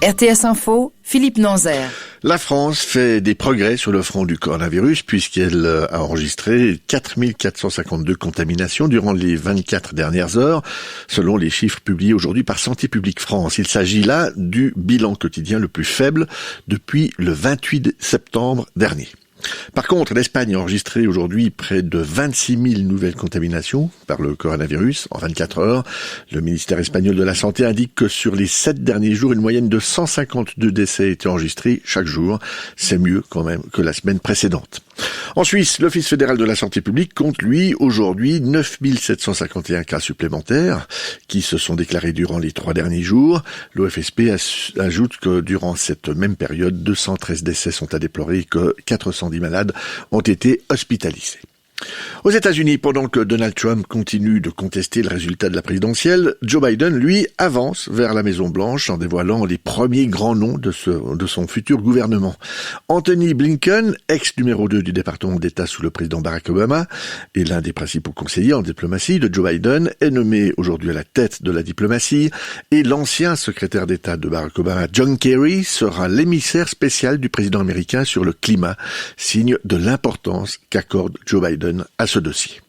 RTS Info, Philippe Nanzer. La France fait des progrès sur le front du coronavirus puisqu'elle a enregistré 4452 contaminations durant les 24 dernières heures, selon les chiffres publiés aujourd'hui par Santé publique France. Il s'agit là du bilan quotidien le plus faible depuis le 28 septembre dernier. Par contre, l'Espagne a enregistré aujourd'hui près de 26 000 nouvelles contaminations par le coronavirus en 24 heures. Le ministère espagnol de la Santé indique que sur les 7 derniers jours, une moyenne de 152 décès a été enregistrée chaque jour. C'est mieux quand même que la semaine précédente. En Suisse, l'Office fédéral de la santé publique compte, lui, aujourd'hui 9 751 cas supplémentaires qui se sont déclarés durant les 3 derniers jours. L'OFSP ajoute que durant cette même période, 213 décès sont à déplorer et que 410 malades ont été hospitalisés. Aux États-Unis, pendant que Donald Trump continue de contester le résultat de la présidentielle, Joe Biden, lui, avance vers la Maison-Blanche en dévoilant les premiers grands noms de son futur gouvernement. Anthony Blinken, ex-numéro 2 du département d'État sous le président Barack Obama, et l'un des principaux conseillers en diplomatie de Joe Biden, est nommé aujourd'hui à la tête de la diplomatie, et l'ancien secrétaire d'État de Barack Obama, John Kerry, sera l'émissaire spécial du président américain sur le climat, signe de l'importance qu'accorde Joe Biden à ce dossier.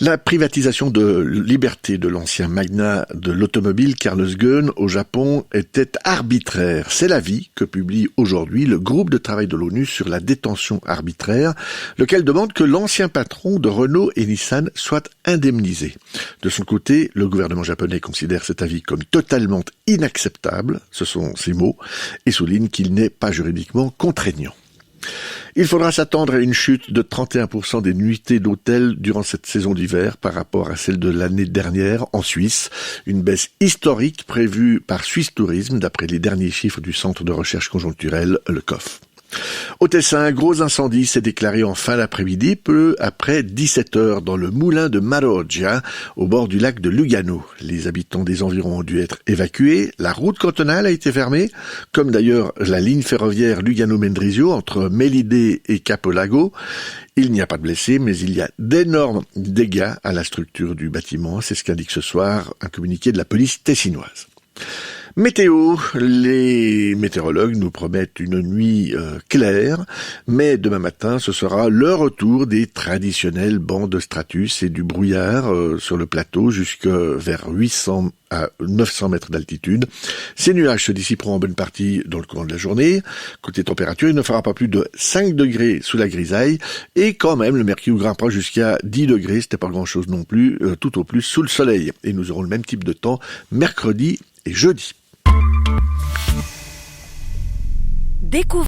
La privatisation de liberté de l'ancien magnat de l'automobile Carlos Ghosn au Japon était arbitraire. C'est l'avis que publie aujourd'hui le groupe de travail de l'ONU sur la détention arbitraire, lequel demande que l'ancien patron de Renault et Nissan soit indemnisé. De son côté, le gouvernement japonais considère cet avis comme totalement inacceptable, ce sont ses mots, et souligne qu'il n'est pas juridiquement contraignant. Il faudra s'attendre à une chute de 31% des nuitées d'hôtel durant cette saison d'hiver par rapport à celle de l'année dernière en Suisse. Une baisse historique prévue par Suisse Tourisme d'après les derniers chiffres du centre de recherche conjoncturelle, le COF. Au Tessin, un gros incendie s'est déclaré en fin d'après-midi, peu après 17 heures, dans le moulin de Maroggia, au bord du lac de Lugano. Les habitants des environs ont dû être évacués. La route cantonale a été fermée, comme d'ailleurs la ligne ferroviaire Lugano-Mendrisio entre Melide et Capolago. Il n'y a pas de blessés, mais il y a d'énormes dégâts à la structure du bâtiment. C'est ce qu'indique ce soir un communiqué de la police tessinoise. Météo, les météorologues nous promettent une nuit claire, mais demain matin, ce sera le retour des traditionnels bancs de stratus et du brouillard sur le plateau jusque vers 800 à 900 mètres d'altitude. Ces nuages se dissiperont en bonne partie dans le courant de la journée. Côté température, il ne fera pas plus de 5 degrés sous la grisaille et quand même le mercure grimpera jusqu'à 10 degrés, c'était pas grand chose non plus, tout au plus sous le soleil. Et nous aurons le même type de temps mercredi et jeudi. Découvre